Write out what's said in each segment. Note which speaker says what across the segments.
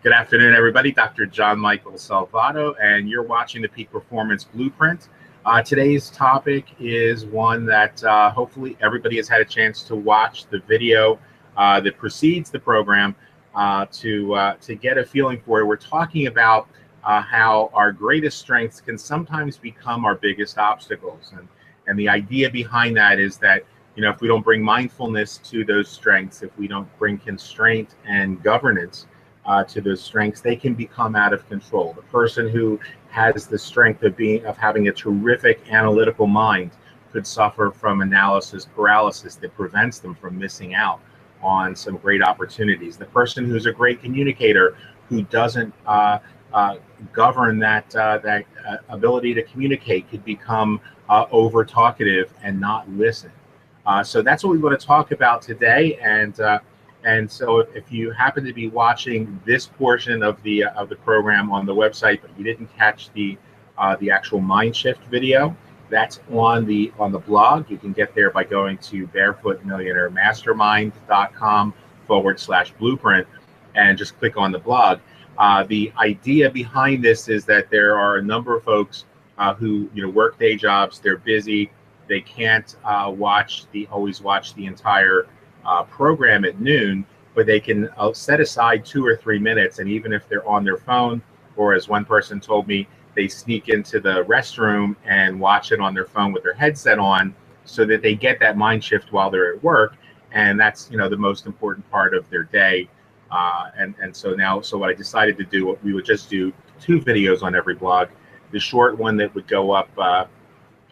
Speaker 1: Good afternoon, everybody. Dr. John Michael Salvato, and you're watching the Peak Performance Blueprint. Today's topic is one that hopefully everybody has had a chance to watch the video that precedes the program to get a feeling for it. We're talking about how our greatest strengths can sometimes become our biggest obstacles. And the idea behind that is that, you know, if we don't bring mindfulness to those strengths, if we don't bring constraint and governance to those strengths, they can become out of control. The person who has the strength of having a terrific analytical mind could suffer from analysis paralysis that prevents them from missing out on some great opportunities. The person who's a great communicator who doesn't govern that ability to communicate could become over talkative and not listen. So that's what we want to talk about today. And so if you happen to be watching this portion of the program on the website, but you didn't catch the actual mindshift video, that's on the blog. You can get there by going to barefootmillionairemastermind.com/blueprint and just click on the blog. The idea behind this is that there are a number of folks who work day jobs. They're busy. They can't always watch the entire program at noon, but they can set aside 2 or 3 minutes, and even if they're on their phone, or as one person told me, they sneak into the restroom and watch it on their phone with their headset on, so that they get that mind shift while they're at work. And that's the most important part of their day. So what I decided to do, we would just do 2 videos on every blog. The short one that would go up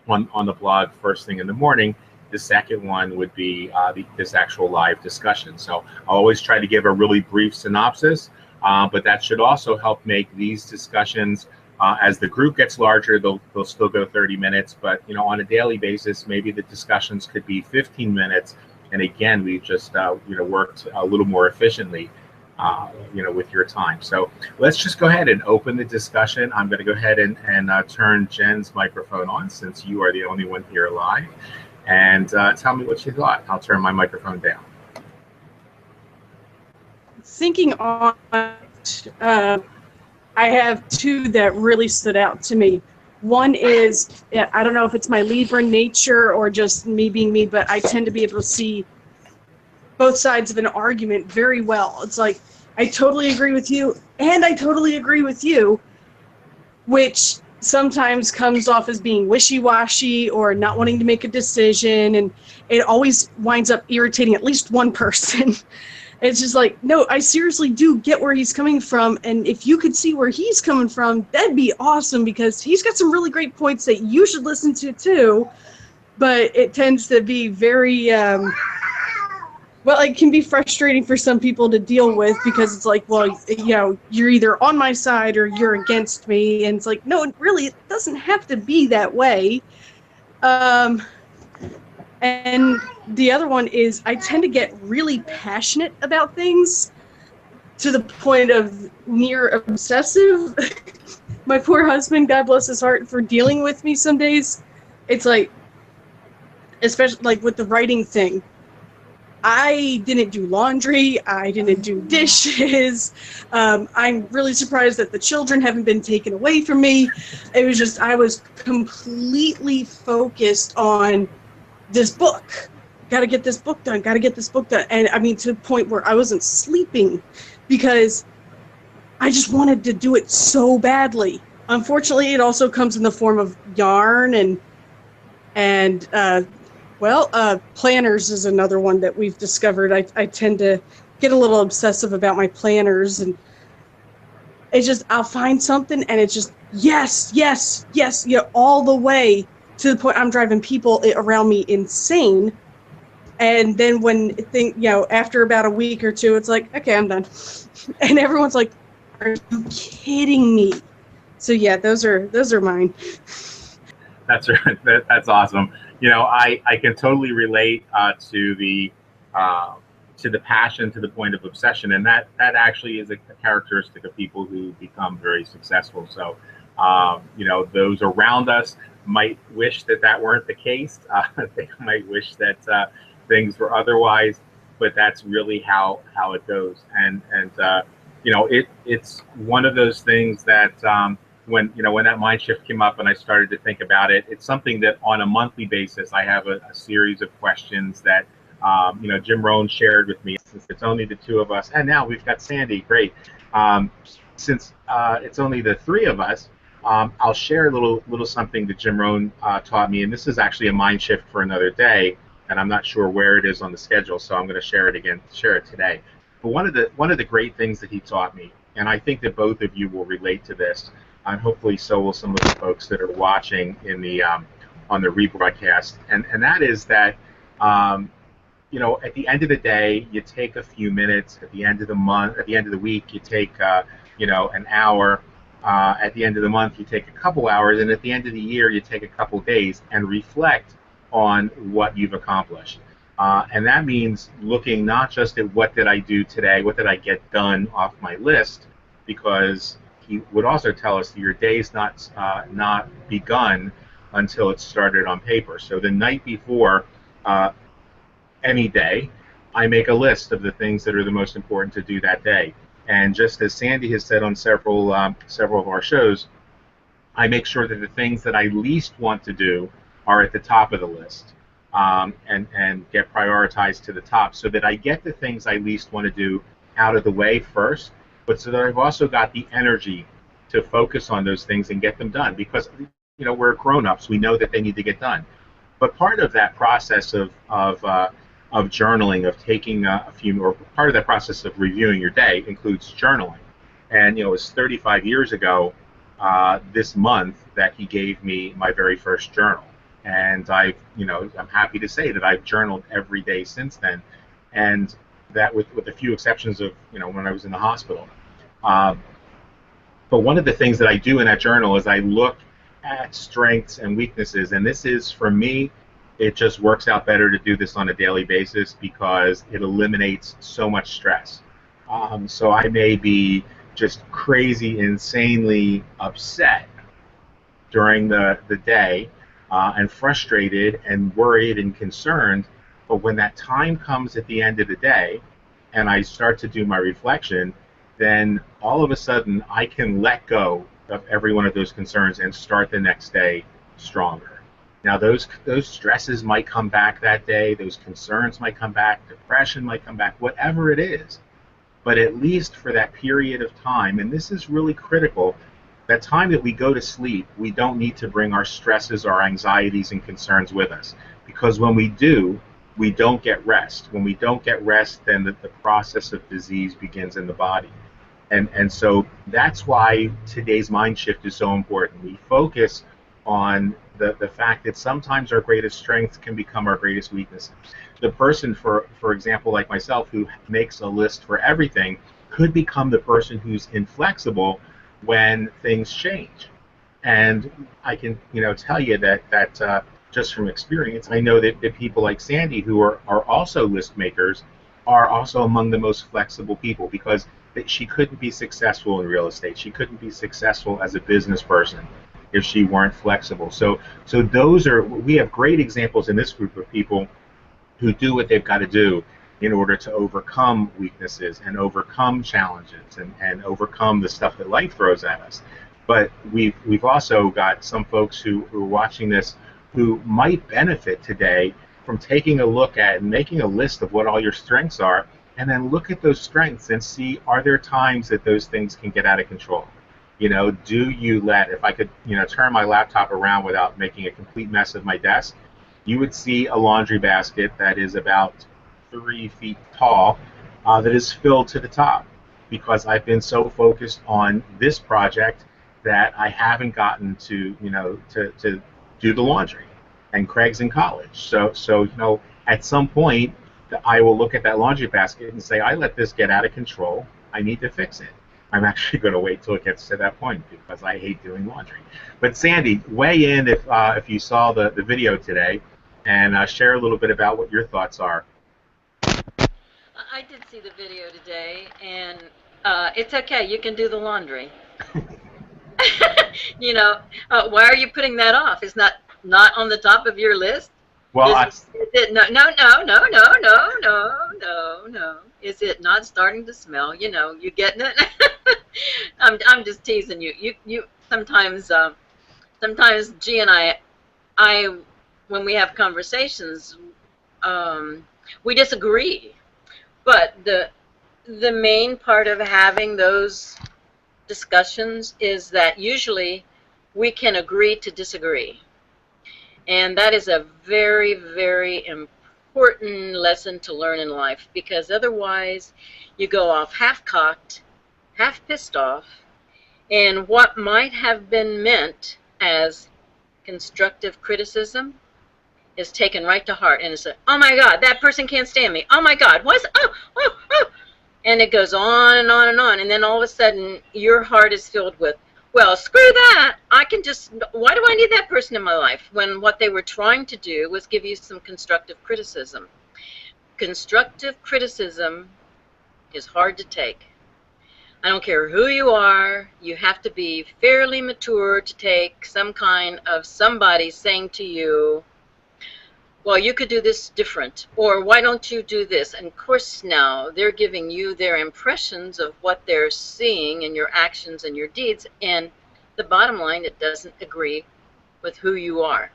Speaker 1: on the blog first thing in the morning. The second one would be this actual live discussion. So I'll always try to give a really brief synopsis, but that should also help make these discussions, as the group gets larger, they'll still go 30 minutes, but on a daily basis, maybe the discussions could be 15 minutes. And again, we just worked a little more efficiently with your time. So let's just go ahead and open the discussion. I'm going to go ahead and turn Jen's microphone on, since you are the only one here live. And tell me what you thought. I'll turn my microphone down.
Speaker 2: Thinking on it, I have 2 that really stood out to me. One is, I don't know if it's my Libra nature or just me being me, but I tend to be able to see both sides of an argument very well. It's like, I totally agree with you, and I totally agree with you, which sometimes comes off as being wishy-washy or not wanting to make a decision, and it always winds up irritating at least one person. It's just like, no, I seriously do get where he's coming from, and if you could see where he's coming from, that'd be awesome, because he's got some really great points that you should listen to too. But it tends to be very well, it can be frustrating for some people to deal with, because it's like, well, you're either on my side or you're against me. And it's like, no, it doesn't have to be that way. And the other one is, I tend to get really passionate about things to the point of near obsessive. My poor husband, God bless his heart, for dealing with me some days. It's like, especially like with the writing thing. I didn't do laundry. I didn't do dishes. I'm really surprised that the children haven't been taken away from me. It was just, I was completely focused on this book. Got to get this book done. Got to get this book done. And I mean, to the point where I wasn't sleeping because I just wanted to do it so badly. Unfortunately, it also comes in the form of yarn and planners is another one that we've discovered. I tend to get a little obsessive about my planners, and it's just, I'll find something and it's just, yes, all the way to the point I'm driving people around me insane. And then after about a week or 2, it's like, okay, I'm done. And everyone's like, are you kidding me? So yeah, those are mine.
Speaker 1: That's right. That's awesome. I can totally relate to the passion to the point of obsession, and that actually is a characteristic of people who become very successful. So, those around us might wish that weren't the case. They might wish that things were otherwise, but that's really how it goes. And it's one of those things that when that mind shift came up and I started to think about it, it's something that on a monthly basis I have a series of questions that Jim Rohn shared with me. Since it's only the two of us, and now we've got Sandy. Great. Um, since it's only the three of us, I'll share a little something that Jim Rohn taught me, and this is actually a mind shift for another day, and I'm not sure where it is on the schedule, so I'm going to share it today. But one of the great things that he taught me, and I think that both of you will relate to this, and hopefully so will some of the folks that are watching in the on the rebroadcast, and that is that at the end of the day, you take a few minutes. At the end of the month, at the end of the week, you take an hour. At the end of the month, you take a couple hours, and at the end of the year, you take a couple days and reflect on what you've accomplished. And that means looking not just at what did I do today, what did I get done off my list, because he would also tell us that your day's not begun until it's started on paper. So the night before any day, I make a list of the things that are the most important to do that day. And just as Sandy has said on several of our shows, I make sure that the things that I least want to do are at the top of the list, and get prioritized to the top, so that I get the things I least want to do out of the way first, but so that I've also got the energy to focus on those things and get them done. Because we're grown-ups, we know that they need to get done. But part of that process of journaling, of taking a few, or part of that process of reviewing your day includes journaling. And it was 35 years ago this month that he gave me my very first journal. And I'm happy to say that I've journaled every day since then, and that with a few exceptions of when I was in the hospital. But one of the things that I do in that journal is I look at strengths and weaknesses, and this is, for me, it just works out better to do this on a daily basis because it eliminates so much stress. So I may be just crazy, insanely upset during the day, and frustrated and worried and concerned, but when that time comes at the end of the day and I start to do my reflection, then all of a sudden I can let go of every one of those concerns and start the next day stronger. Now those stresses might come back that day, those concerns might come back, depression might come back, whatever it is. But at least for that period of time, and this is really critical, that time that we go to sleep, we don't need to bring our stresses, our anxieties, and concerns with us. Because when we do, we don't get rest. When we don't get rest, then the process of disease begins in the body. And so that's why today's mind shift is so important. We focus on the fact that sometimes our greatest strengths can become our greatest weaknesses. The person, for example, like myself, who makes a list for everything, could become the person who's inflexible when things change. And I can tell you that just from experience, I know that people like Sandy, who are also list makers, are also among the most flexible people, because she couldn't be successful in real estate. She couldn't be successful as a business person if she weren't flexible. So we have great examples in this group of people who do what they've got to do in order to overcome weaknesses and overcome challenges and overcome the stuff that life throws at us. But we've also got some folks who are watching this who might benefit today from taking a look at and making a list of what all your strengths are, and then look at those strengths and see, are there times that those things can get out of control? Do you let, if I could turn my laptop around without making a complete mess of my desk, you would see a laundry basket that is about 3 feet tall, that is filled to the top, because I've been so focused on this project that I haven't gotten to to do the laundry. And Craig's in college, so at some point I will look at that laundry basket and say, I let this get out of control, I need to fix it. I'm actually going to wait till it gets to that point, because I hate doing laundry. But Sandy, weigh in if you saw the video today, and share a little bit about what your thoughts are.
Speaker 3: I did see the video today, and it's okay. You can do the laundry. Why are you putting that off? It's not on the top of your list.
Speaker 1: Well,
Speaker 3: no. Is it not starting to smell? You know, you getting it? I'm just teasing you. You sometimes sometimes G and I when we have conversations, um, we disagree. But the main part of having those discussions is that usually we can agree to disagree. And that is a very, very important lesson to learn in life, because otherwise you go off half-cocked, half pissed off, and what might have been meant as constructive criticism is taken right to heart, and it's like, oh my God, that person can't stand me. Oh my God, what's, oh. And it goes on and on and on, and then all of a sudden your heart is filled with, well, screw that. I can just, why do I need that person in my life? When what they were trying to do was give you some constructive criticism. Constructive criticism is hard to take. I don't care who you are, you have to be fairly mature to take some kind of somebody saying to you, well, you could do this different, or why don't you do this? And of course now they're giving you their impressions of what they're seeing in your actions and your deeds, and the bottom line, it doesn't agree with who you are.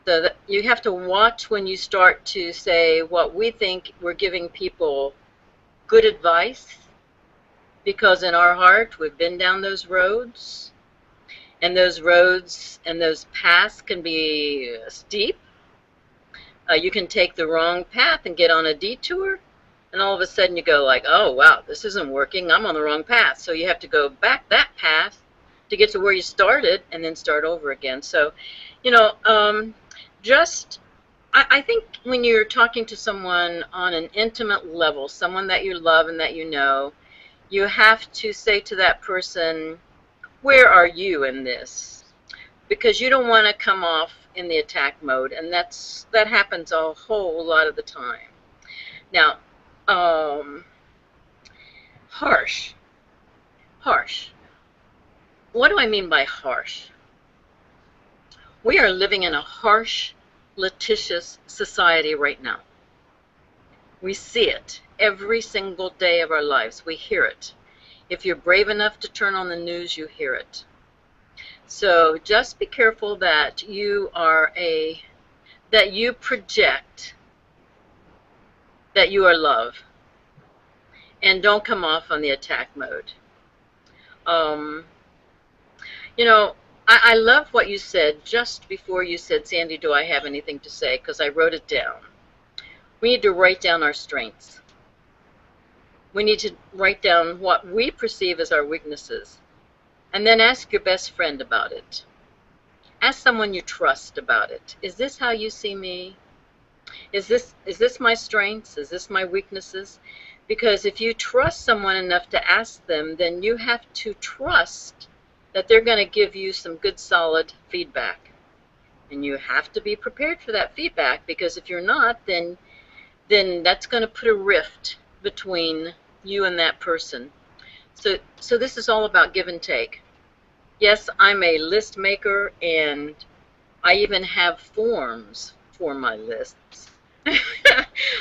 Speaker 3: So you have to watch when you start to say what we think we're giving people good advice, because in our heart we've been down those roads, and those roads and those paths can be steep. You can take the wrong path and get on a detour, and all of a sudden you go like, oh wow, this isn't working, I'm on the wrong path. So you have to go back that path to get to where you started and then start over again. So, you know, I think when you're talking to someone on an intimate level, someone that you love and that you know, you have to say to that person, where are you in this? Because you don't want to come off in the attack mode, and that happens a whole lot of the time. Now, harsh. What do I mean by harsh? We are living in a harsh, litigious society right now. We see it every single day of our lives. We hear it. If you're brave enough to turn on the news, you hear it. So just be careful that you project that you are love, and don't come off on the attack mode. You know, I love what you said just before you said, Sandy, do I have anything to say? Because I wrote it down. We need to write down our strengths. We need to write down what we perceive as our weaknesses. And then ask your best friend about it. Ask someone you trust about it. Is this how you see me? Is this my strengths? Is this my weaknesses? Because if you trust someone enough to ask them, then you have to trust that they're going to give you some good, solid feedback. And you have to be prepared for that feedback, because if you're not, then that's going to put a rift between you and that person. So this is all about give and take. Yes, I'm a list maker, and I even have forms for my lists.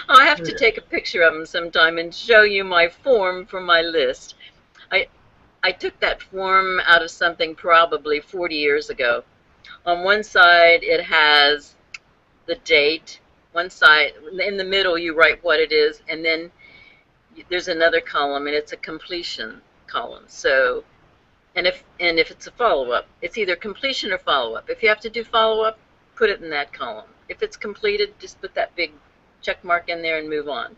Speaker 3: I'll have to take a picture of them sometime and show you my form for my list. I took that form out of something probably 40 years ago. On one side it has the date, one side, in the middle you write what it is, and then there's another column, and it's a completion column. So, and if it's a follow-up, it's either completion or follow-up. If you have to do follow-up, put it in that column. If it's completed, just put that big check mark in there and move on.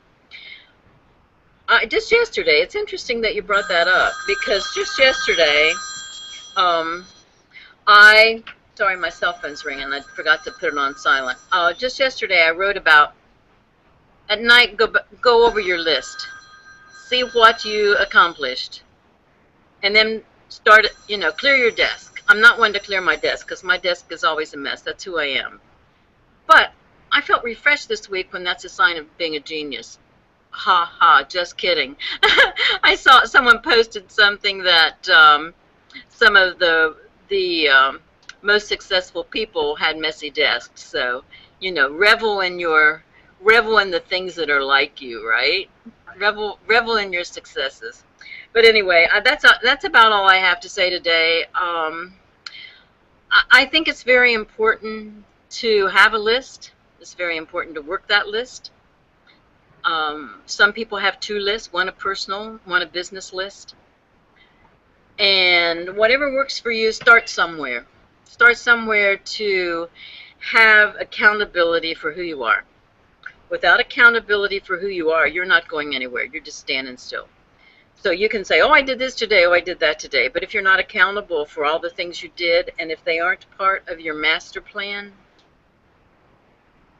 Speaker 3: Just yesterday, it's interesting that you brought that up, because just yesterday, sorry, my cell phone's ringing. I forgot to put it on silent. Just yesterday, I wrote about, at night, go over your list. See what you accomplished, and then start, clear your desk. I'm not one to clear my desk, because my desk is always a mess. That's who I am. But I felt refreshed this week, when that's a sign of being a genius. Ha ha, just kidding. I saw someone posted something that some of the most successful people had messy desks. So, revel in your revel in the things that are like you, right? Revel in your successes. But anyway, that's about all I have to say today. I think it's very important to have a list. It's very important to work that list. Some people have two lists, one a personal, one a business list. And whatever works for you, start somewhere. Start somewhere to have accountability for who you are. Without accountability for who you are, you're not going anywhere. You're just standing still. So you can say, oh, I did this today, oh, I did that today. But if you're not accountable for all the things you did, and if they aren't part of your master plan,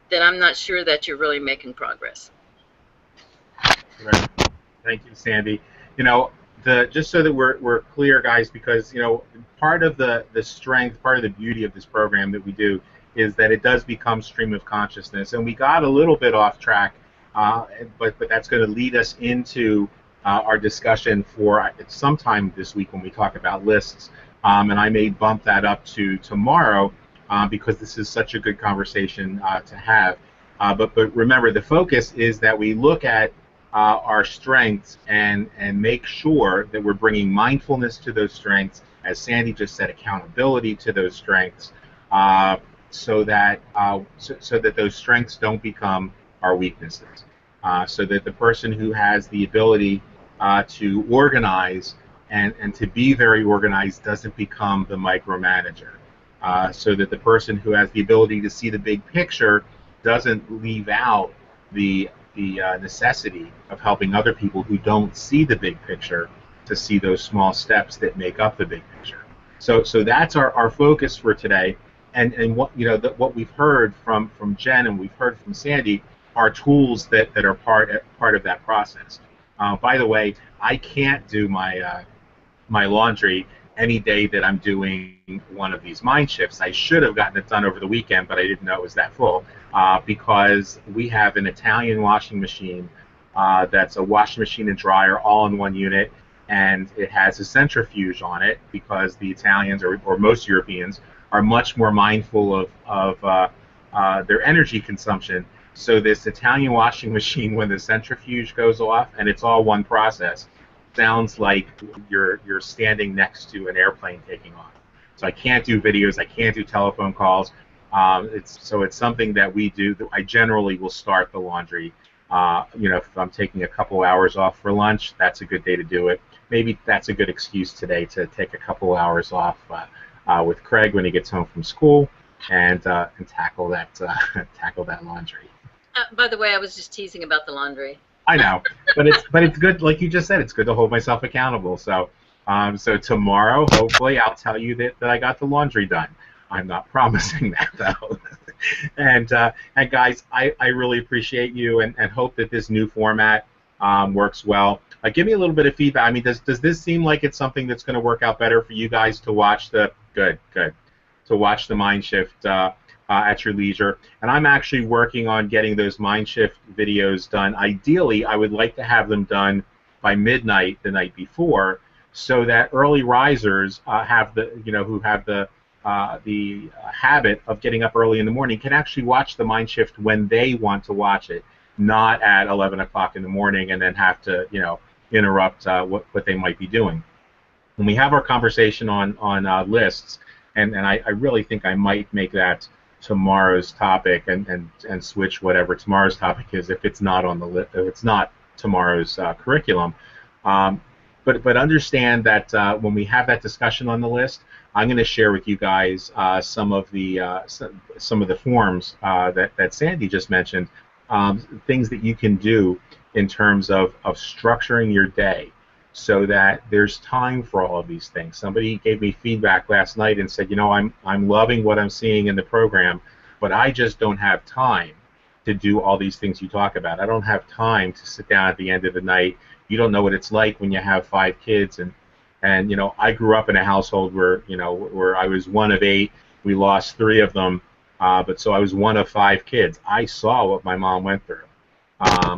Speaker 3: then I'm not sure that you're really making progress.
Speaker 1: Right. Thank you, Sandy. You know, just so that we're clear, guys, because, you know, part of the strength, part of the beauty of this program that we do is that it does become stream of consciousness. And we got a little bit off track, but that's going to lead us into our discussion for sometime this week when we talk about lists. And I may bump that up to tomorrow because this is such a good conversation to have. But remember, the focus is that we look at our strengths and make sure that we're bringing mindfulness to those strengths, as Sandy just said, accountability to those strengths, so that those strengths don't become our weaknesses. So that the person who has the ability to organize and to be very organized doesn't become the micromanager. So that the person who has the ability to see the big picture doesn't leave out the necessity of helping other people who don't see the big picture to see those small steps that make up the big picture. So that's our focus for today. And what what we've heard from Jen and we've heard from Sandy are tools that are part of that process. By the way, I can't do my laundry any day that I'm doing one of these mind shifts. I should have gotten it done over the weekend, but I didn't know it was that full because we have an Italian washing machine that's a washing machine and dryer all in one unit, and it has a centrifuge on it because the Italians or most Europeans are much more mindful of their energy consumption. So this Italian washing machine, when the centrifuge goes off, and it's all one process, sounds like you're standing next to an airplane taking off. So I can't do videos, I can't do telephone calls. It's something that we do. I generally will start the laundry. If I'm taking a couple hours off for lunch, that's a good day to do it. Maybe that's a good excuse today to take a couple hours off with Craig when he gets home from school and tackle that laundry.
Speaker 3: By the way, I was just teasing about the laundry.
Speaker 1: I know, but it's good. Like you just said, it's good to hold myself accountable. So tomorrow, hopefully, I'll tell you that I got the laundry done. I'm not promising that though. And guys, I really appreciate you and hope that this new format works well. Give me a little bit of feedback. I mean, does this seem like it's something that's going to work out better for you guys to watch the watch the Mind Shift at your leisure? And I'm actually working on getting those Mind Shift videos done. Ideally, I would like to have them done by midnight the night before, so that early risers have who have the habit of getting up early in the morning can actually watch the Mind Shift when they want to watch it, not at 11 o'clock in the morning and then have to interrupt what they might be doing. When we have our conversation on lists, and I really think I might make that tomorrow's topic and switch whatever tomorrow's topic is if it's not on the list, if it's not tomorrow's curriculum. But understand that when we have that discussion on the list, I'm going to share with you guys some of the forms that Sandy just mentioned, things that you can do in terms of structuring your day so that there's time for all of these things. Somebody gave me feedback last night and said, I'm loving what I'm seeing in the program, but I just don't have time to do all these things you talk about. I don't have time to sit down at the end of the night. You don't know what it's like when you have 5 kids, and I grew up in a household where I was one of 8. We lost 3 of them, but so I was one of 5 kids. I saw what my mom went through,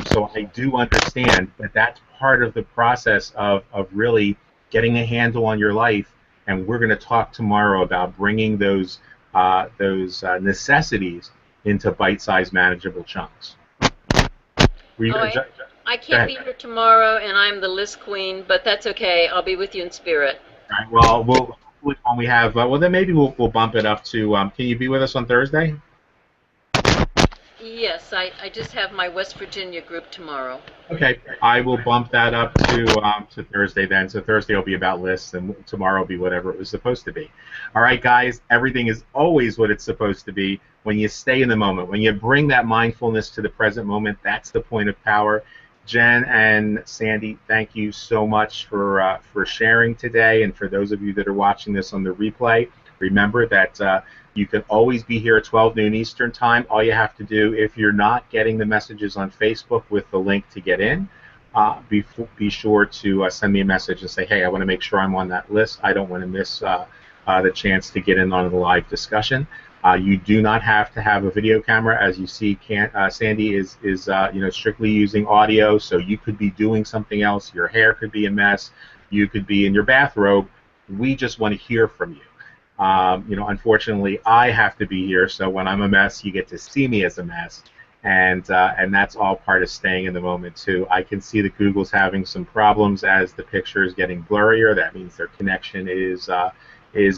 Speaker 1: so I do understand that that's part of the process of really getting a handle on your life. And we're going to talk tomorrow about bringing those necessities into bite-sized, manageable chunks. We,
Speaker 3: Oh, I can't be here tomorrow, and I'm the list queen, but that's okay. I'll be with you in spirit.
Speaker 1: Right. Well, when we have, well, then maybe we'll bump it up to. Can you be with us on Thursday?
Speaker 3: Yes, I just have my West Virginia group tomorrow.
Speaker 1: Okay, I will bump that up to Thursday then. So Thursday will be about lists, and tomorrow will be whatever it was supposed to be. All right, guys. Everything is always what it's supposed to be when you stay in the moment. When you bring that mindfulness to the present moment, that's the point of power. Jen and Sandy, thank you so much for sharing today, and for those of you that are watching this on the replay, remember that you can always be here at 12 noon Eastern Time. All you have to do, if you're not getting the messages on Facebook with the link to get in, be sure to send me a message and say, hey, I want to make sure I'm on that list. I don't want to miss the chance to get in on the live discussion. You do not have to have a video camera. As you see, Sandy is strictly using audio, so you could be doing something else. Your hair could be a mess. You could be in your bathrobe. We just want to hear from you. Unfortunately, I have to be here, so when I'm a mess, you get to see me as a mess, and that's all part of staying in the moment too. I can see that Google's having some problems as the picture is getting blurrier. That means their connection is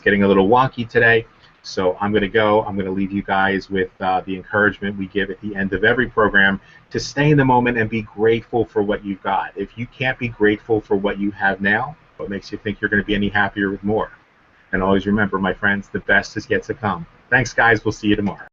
Speaker 1: getting a little wonky today. So I'm going to go. I'm going to leave you guys with the encouragement we give at the end of every program to stay in the moment and be grateful for what you've got. If you can't be grateful for what you have now, what makes you think you're going to be any happier with more? And always remember, my friends, the best is yet to come. Thanks, guys. We'll see you tomorrow.